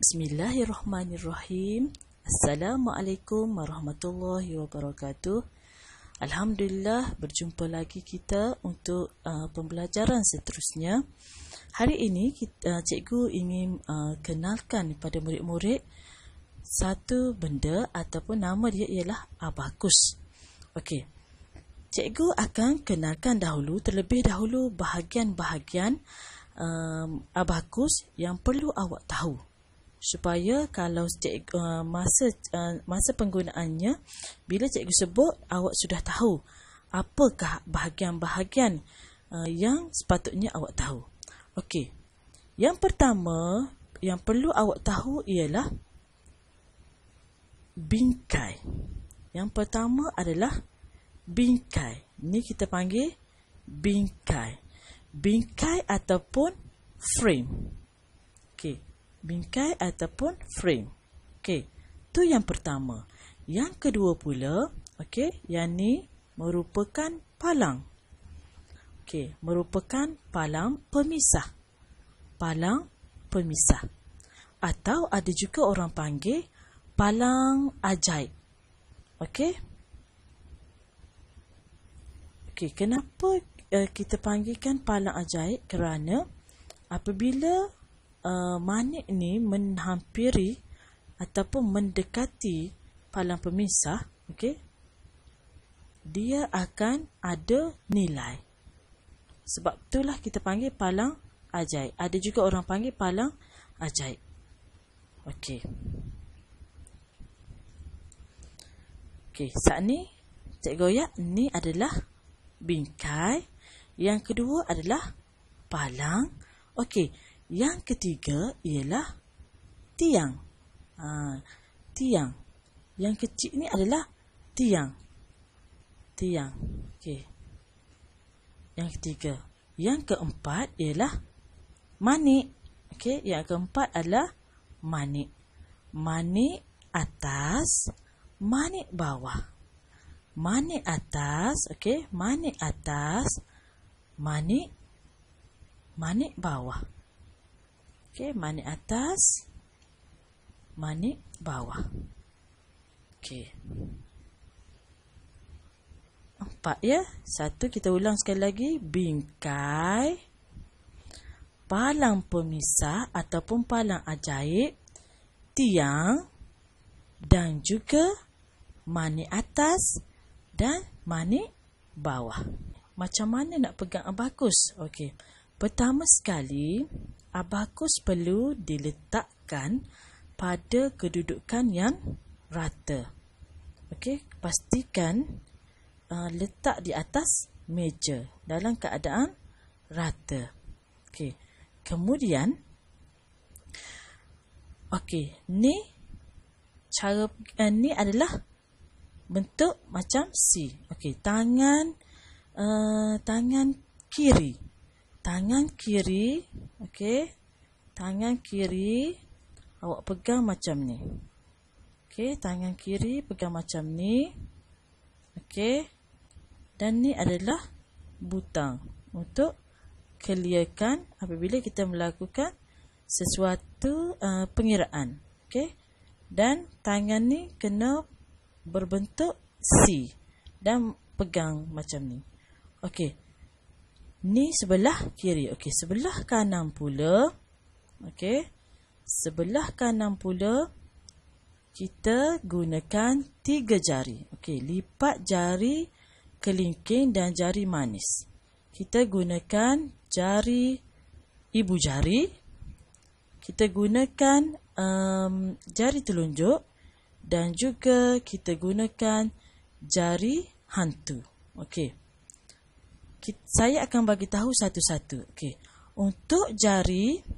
Bismillahirrahmanirrahim. Assalamualaikum warahmatullahi wabarakatuh. Alhamdulillah, berjumpa lagi kita untuk pembelajaran seterusnya. Hari ini cikgu ingin kenalkan kepada murid-murid satu benda ataupun nama dia ialah abakus. Okey. Cikgu akan kenalkan terlebih dahulu bahagian-bahagian abakus yang perlu awak tahu, supaya kalau masa penggunaannya, bila cikgu sebut, awak sudah tahu apakah bahagian-bahagian yang sepatutnya awak tahu. Okey. Yang pertama yang perlu awak tahu ialah bingkai. Yang pertama adalah bingkai. Ni kita panggil bingkai. Bingkai ataupun frame. Okey. Bingkai ataupun frame. Okey. Tu yang pertama. Yang kedua pula, okey, yang ni merupakan palang. Okey, merupakan palang pemisah. Palang pemisah. Atau ada juga orang panggil palang ajaib. Okey. Okey, kenapa kita panggilkan palang ajaib? Kerana apabila manik ni menghampiri ataupun mendekati palang pemisah, okey, dia akan ada nilai. Sebab itulah kita panggil palang ajaib. Ada juga orang panggil palang ajaib. Okey. Okey, saat ni Cikgu Oyak, ni adalah bingkai. Yang kedua adalah palang. Okey, yang ketiga ialah tiang. Tiang. Yang kecil ni adalah tiang. Tiang. Okey. Yang ketiga. Yang keempat ialah manik. Okey, yang keempat adalah manik. Manik atas, manik bawah. Manik atas, okey, manik atas, manik bawah. Okey, manik atas, manik bawah. Okey. 4 ya. 1 kita ulang sekali lagi. Bingkai, palang pemisah ataupun palang ajaib, tiang dan juga manik atas dan manik bawah. Macam mana nak pegang abakus? Okey. Pertama sekali, abakus perlu diletakkan pada kedudukan yang rata. Okey, pastikan letak di atas meja dalam keadaan rata. Okey. Kemudian, okey, ni cara ni adalah bentuk macam C. Okey, tangan kiri. Tangan kiri, okey. Tangan kiri awak pegang macam ni. Okey, tangan kiri pegang macam ni. Okey. Dan ni adalah butang untuk clearkan apabila kita melakukan sesuatu pengiraan. Okey. Dan tangan ni kena berbentuk C dan pegang macam ni. Okey. Ni sebelah kiri. Okey, sebelah kanan pula. Okey. Sebelah kanan pula kita gunakan 3 jari. Okey, lipat jari kelingking dan jari manis. Kita gunakan jari ibu jari. Kita gunakan jari telunjuk dan juga kita gunakan jari hantu. Okey. Saya akan bagi tahu satu-satu. Okey. Untuk jari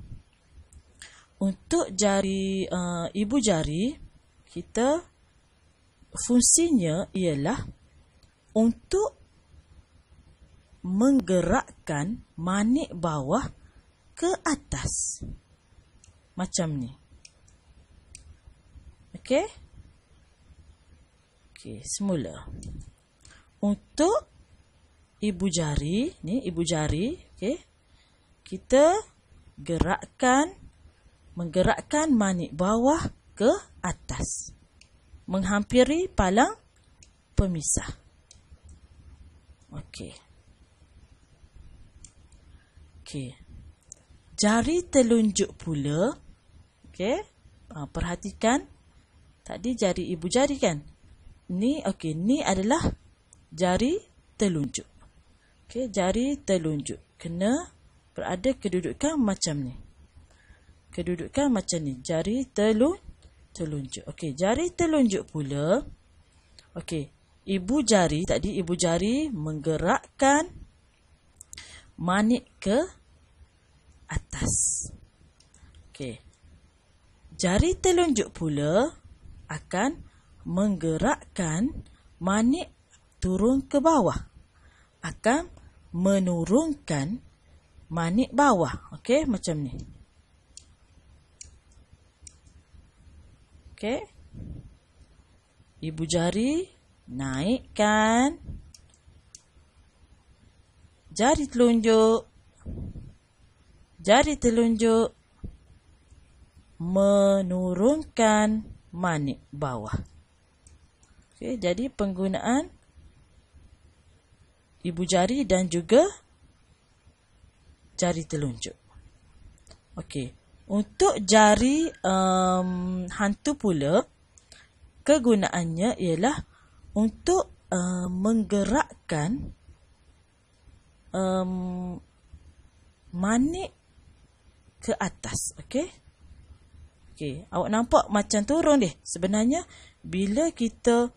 ibu jari, kita fungsinya ialah untuk menggerakkan manik bawah ke atas. Macam ni. Okey? Okey, semula. Untuk ibu jari, ni ibu jari, okey. Kita gerakkan menggerakkan manik bawah ke atas, menghampiri palang pemisah. Okey. Jari telunjuk pula. Okey. Perhatikan. Tadi jari ibu jari kan? Ni adalah jari telunjuk. Okey, jari telunjuk kena berada kedudukan macam ni. Kedudukan macam ni. Jari telunjuk. Okey, jari telunjuk pula. Okey, ibu jari menggerakkan manik ke atas. Okey. Jari telunjuk pula akan menggerakkan manik turun ke bawah. Akan menurunkan manik bawah. Okey, macam ni. Okey. Ibu jari naikkan jari telunjuk. Jari telunjuk menurunkan manik bawah. Okey, jadi penggunaan ibu jari dan juga jari telunjuk. Okey, untuk jari hantu pula, kegunaannya ialah untuk menggerakkan manik ke atas. Okey. Awak nampak macam turun deh. Sebenarnya bila kita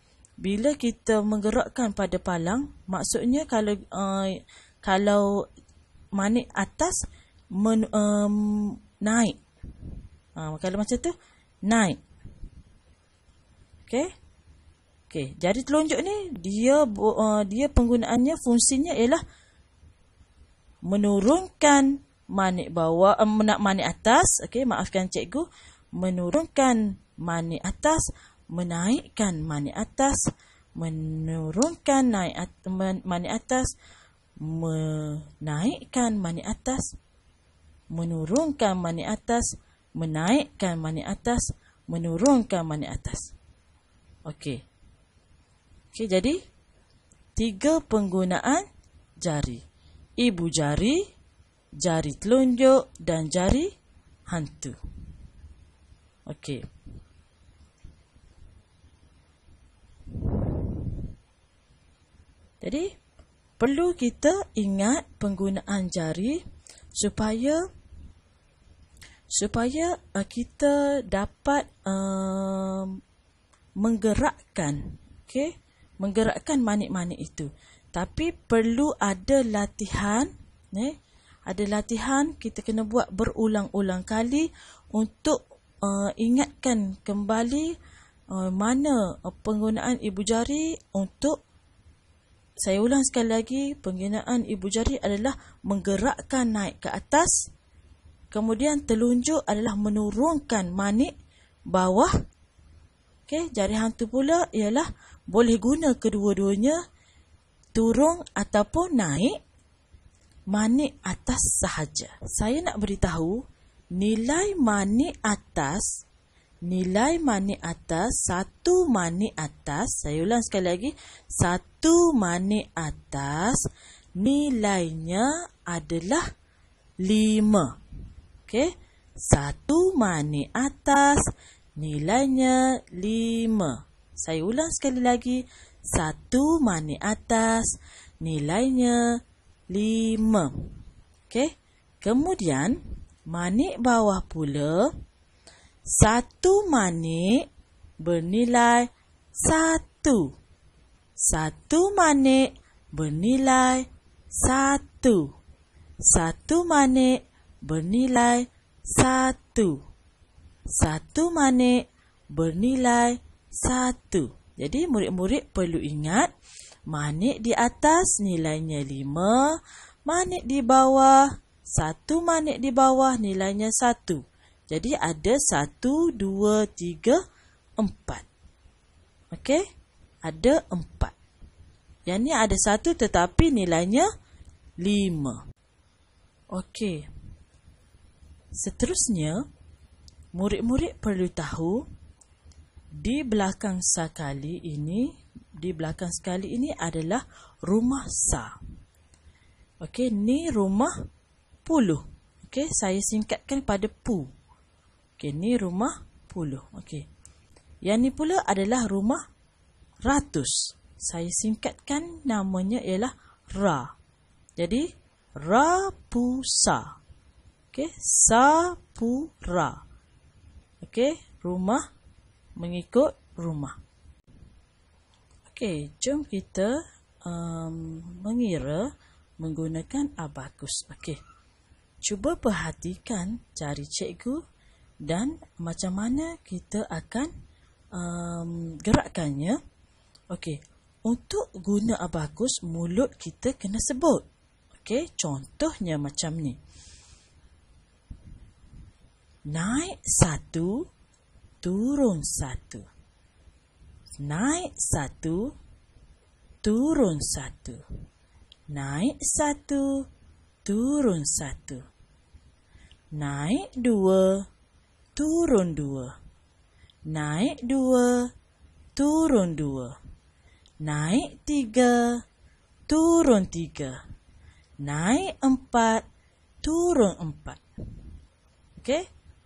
menggerakkan pada palang, maksudnya kalau manik atas naik. Kalau macam tu naik. Okey. Jari telunjuk ni dia penggunaannya, fungsinya ialah menurunkan manik bawah, manik atas. Okey, maafkan cikgu. Menurunkan manik atas, menaikkan manik atas, menurunkan manik atas, menaikkan manik atas, menurunkan manik atas, menaikkan manik atas, menurunkan manik atas. Okey. Jadi 3 penggunaan jari. Ibu jari, jari telunjuk dan jari hantu. Okey. Jadi perlu kita ingat penggunaan jari supaya kita dapat menggerakkan, menggerakkan manik-manik itu. Tapi perlu ada latihan, ada latihan, kita kena buat berulang-ulang kali untuk ingatkan kembali mana penggunaan ibu jari untuk, saya ulang sekali lagi, penggunaan ibu jari adalah menggerakkan naik ke atas, kemudian telunjuk adalah menurunkan manik bawah. Okey, jari hantu pula ialah boleh guna kedua-duanya, turun ataupun naik manik atas sahaja. Saya nak beritahu nilai manik atas, satu manik atas, saya ulang sekali lagi, satu manik atas nilainya adalah 5. Okey, satu manik atas nilainya 5. Saya ulang sekali lagi, satu manik atas nilainya 5. Okey, kemudian manik bawah pula, satu manik bernilai 1. Satu manik bernilai 1. Satu manik bernilai 1. Satu manik bernilai 1. Jadi murid-murid perlu ingat, manik di atas nilainya 5, manik di bawah, satu manik di bawah nilainya 1. Jadi ada 1, 2, 3, 4. Okey? Ada 4. Yang ni ada 1 tetapi nilainya 5. Okey. Seterusnya, murid-murid perlu tahu di belakang sekali ini adalah rumah Sa. Okey, ni rumah Puluh. Okey, saya singkatkan pada Pu. Okey, ni rumah Puluh. Okey. Yang ni pula adalah rumah Ratus. Saya singkatkan namanya ialah Ra. Jadi Rapusa. Okey, Sapura. Okey, rumah mengikut rumah. Okey, jom kita mengira menggunakan abakus. Okey. Cuba perhatikan jari cikgu dan macam mana kita akan gerakkannya. Okey, untuk guna abakus, mulut kita kena sebut. Okey, contohnya macam ni. Naik 1, turun 1. Naik 1, turun 1. Naik 1, turun 1. Naik 2, turun 2. Naik 2, turun 2. Naik 3, turun 3. Naik 4, turun 4. Okey?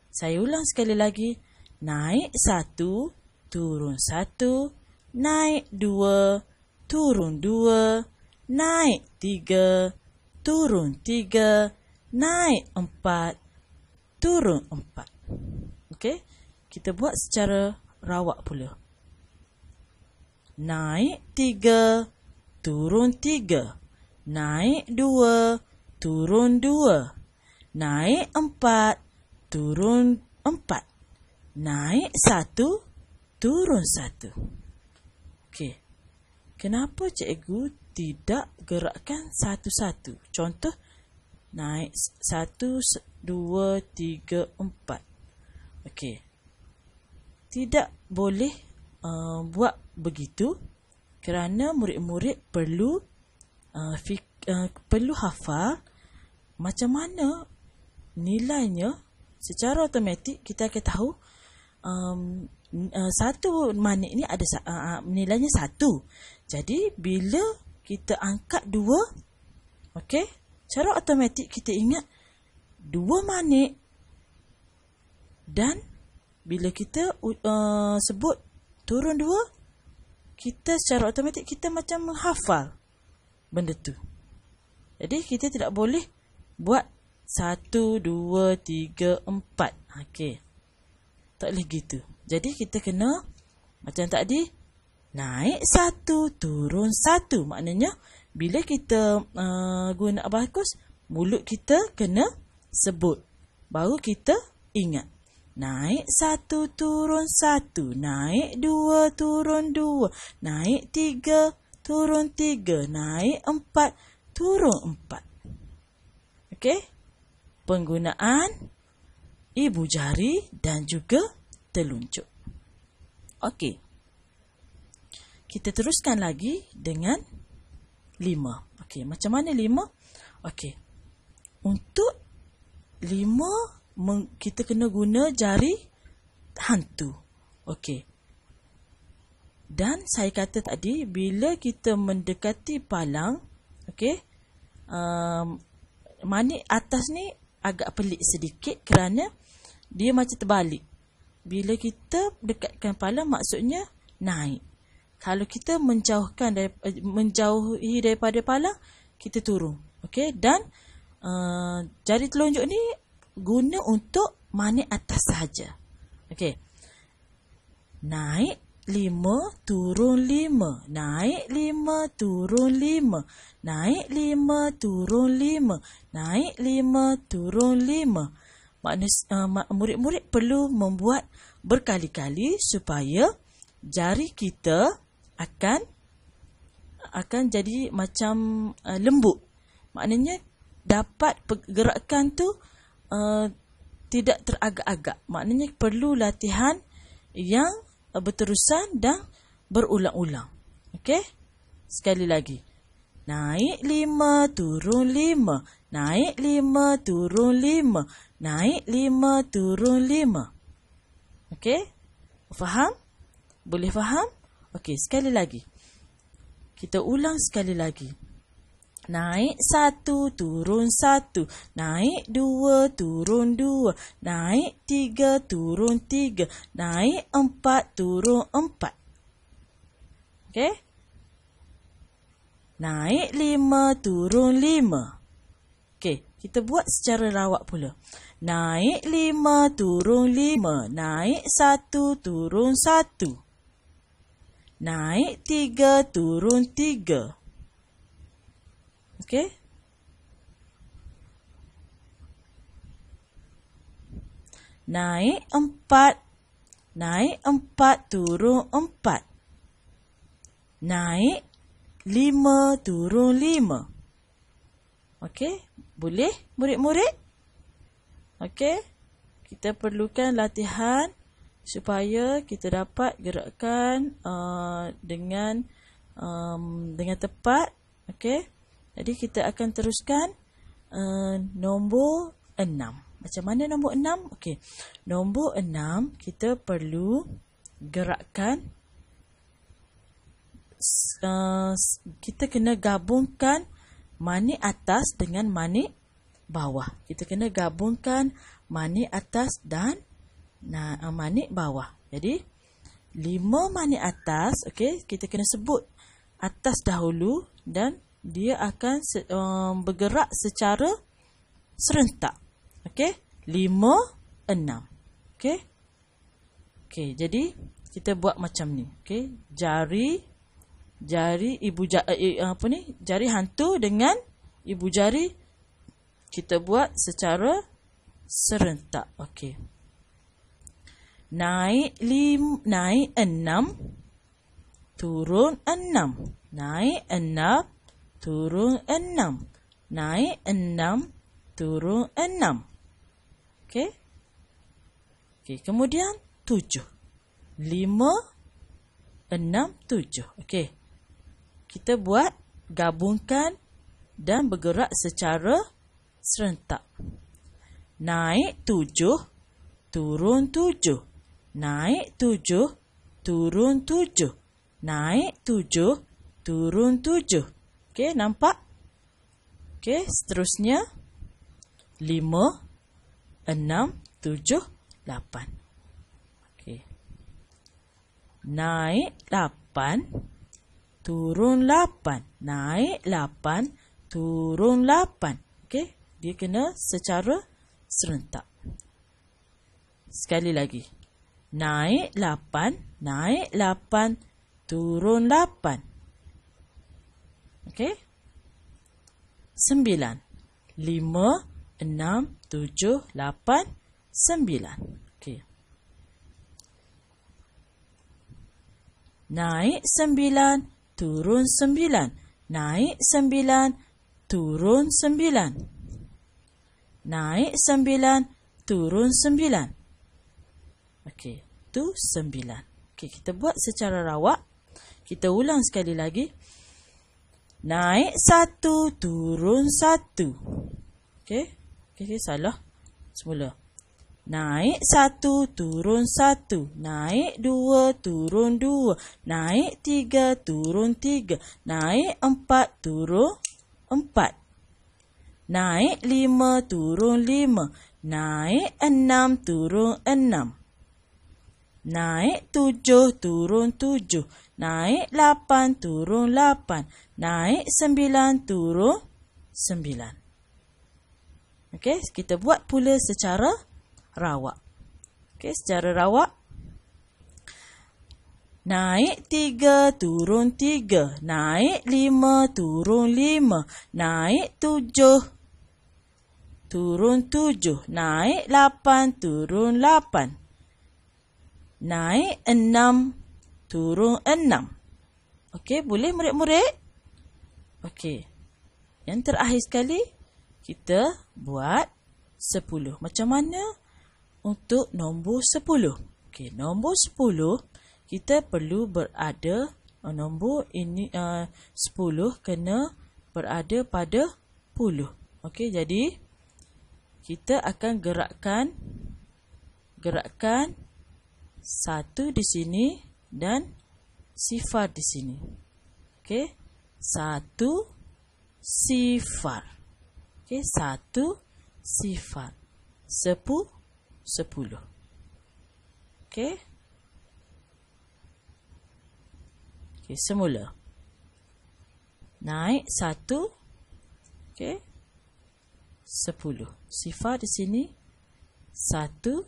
Saya ulang sekali lagi. Naik 1, turun 1. Naik 2, turun 2. Naik 3, turun 3. Naik 4, turun 4. Okey? Kita buat secara rawak pula. Naik 3, turun 3. Naik 2, turun 2. Naik 4, turun 4. Naik 1, turun 1. Okey. Kenapa cikgu tidak gerakkan satu-satu? Contoh, naik 1, 2, 3, 4. Okey. Tidak boleh buat begitu kerana murid-murid perlu hafal macam mana nilainya. Secara automatik kita akan tahu satu manik ni ada nilainya 1. Jadi bila kita angkat 2, okey, secara automatik kita ingat 2 manik, dan bila kita sebut turun 2, kita secara automatik kita macam menghafal benda tu. Jadi kita tidak boleh buat 1, 2, 3, 4. Okey. Tak boleh gitu. Jadi kita kena macam tadi, naik 1, turun 1. Maknanya bila kita guna abakus, mulut kita kena sebut. Baru kita ingat. Naik 1, turun 1. Naik 2, turun 2. Naik 3, turun 3. Naik 4, turun 4. Okey? Penggunaan ibu jari dan juga telunjuk. Okey. Kita teruskan lagi dengan 5. Okey, macam mana 5? Okey. Untuk 5 kita kena guna jari hantu. Okey. Dan saya kata tadi, bila kita mendekati palang, okey, manik atas ni agak pelik sedikit kerana dia macam terbalik. Bila kita dekatkan palang, maksudnya naik. Kalau kita menjauhi daripada palang, kita turun. Okey, dan jari telunjuk ni guna untuk manik atas sahaja. Okey. Naik 5, turun 5. Naik 5, turun 5. Naik 5, turun 5. Naik 5, turun 5. Murid-murid perlu membuat berkali-kali supaya jari kita akan jadi macam lembut. Maknanya dapat pergerakan tu tidak teragak-agak. Maknanya perlu latihan yang berterusan dan berulang-ulang. Okey? Sekali lagi. Naik 5, turun 5. Naik 5, turun 5. Naik 5, turun 5. Okey? Faham? Boleh faham? Okey, sekali lagi. Kita ulang sekali lagi. Naik 1, turun 1. Naik 2, turun 2. Naik 3, turun 3. Naik 4, turun 4. Okey? Naik 5, turun 5. Okey, kita buat secara rawak pula. Naik 5, turun 5. Naik 1, turun 1. Naik 3, turun 3. Okey? Naik 4. Naik 4, turun 4. Naik 5, turun 5. Okey? Boleh, murid-murid? Okey? Kita perlukan latihan supaya kita dapat gerakkan dengan tepat. Okey? Jadi kita akan teruskan nombor 6. Macam mana nombor 6? Okey. Nombor 6 kita perlu gerakkan, kita kena gabungkan manik atas dengan manik bawah. Kita kena gabungkan manik atas dan manik bawah. Jadi 5 manik atas, okey, kita kena sebut atas dahulu dan dia akan bergerak secara serentak. Okey? 5, 6. Okey? Okey, jadi kita buat macam ni. Okey? Jari jari hantu dengan ibu jari kita buat secara serentak. Okey. Naik 6, turun 6. Naik 6, turun 6. Naik 6, turun 6. Okey? Okey, kemudian 7. 5, 6, 7. Okey. Kita buat gabungkan dan bergerak secara serentak. Naik 7, turun 7. Naik 7, turun 7. Naik 7, turun 7. Okey, nampak? Okey, seterusnya 5, 6, 7, 8. Okey. Naik 8, turun 8. Naik 8, turun 8. Okey, dia kena secara serentak. Sekali lagi. Naik 8, turun 8. Okey? 9. 5, 6, 7, 8, 9. Okey. Naik 9, turun 9. Naik 9, turun 9. Naik 9, turun 9. Okey, itu 9. Okey, kita buat secara rawak. Kita ulang sekali lagi. Naik 1, turun 1. Okey, salah. Semula. Naik 1, turun 1. Naik 2, turun 2. Naik 3, turun 3. Naik 4, turun 4. Naik 5, turun 5. Naik 6, turun 6. Naik 7, turun 7. Naik 8, turun 8. Naik 9, turun 9. Okey, kita buat pula secara rawak. Okey, secara rawak. Naik 3, turun 3. Naik 5, turun 5. Naik 7, turun 7. Naik 8, turun 8. Naik 6, turun 6. Okey, boleh murid-murid? Okey. Yang terakhir sekali, kita buat 10. Macam mana untuk nombor 10? Okey, nombor 10, kita perlu berada, nombor ini 10 kena berada pada puluh. Okey, jadi kita akan gerakkan 1 di sini dan sifar di sini. Okey, 1 sifar. Okey, 1 sifar. 10. Okey. Okey, semula. Naik 1. Okey. 10. Sifar di sini. 1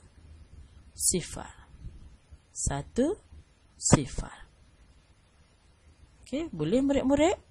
sifar. 1 sifar. Okey, boleh murid-murid?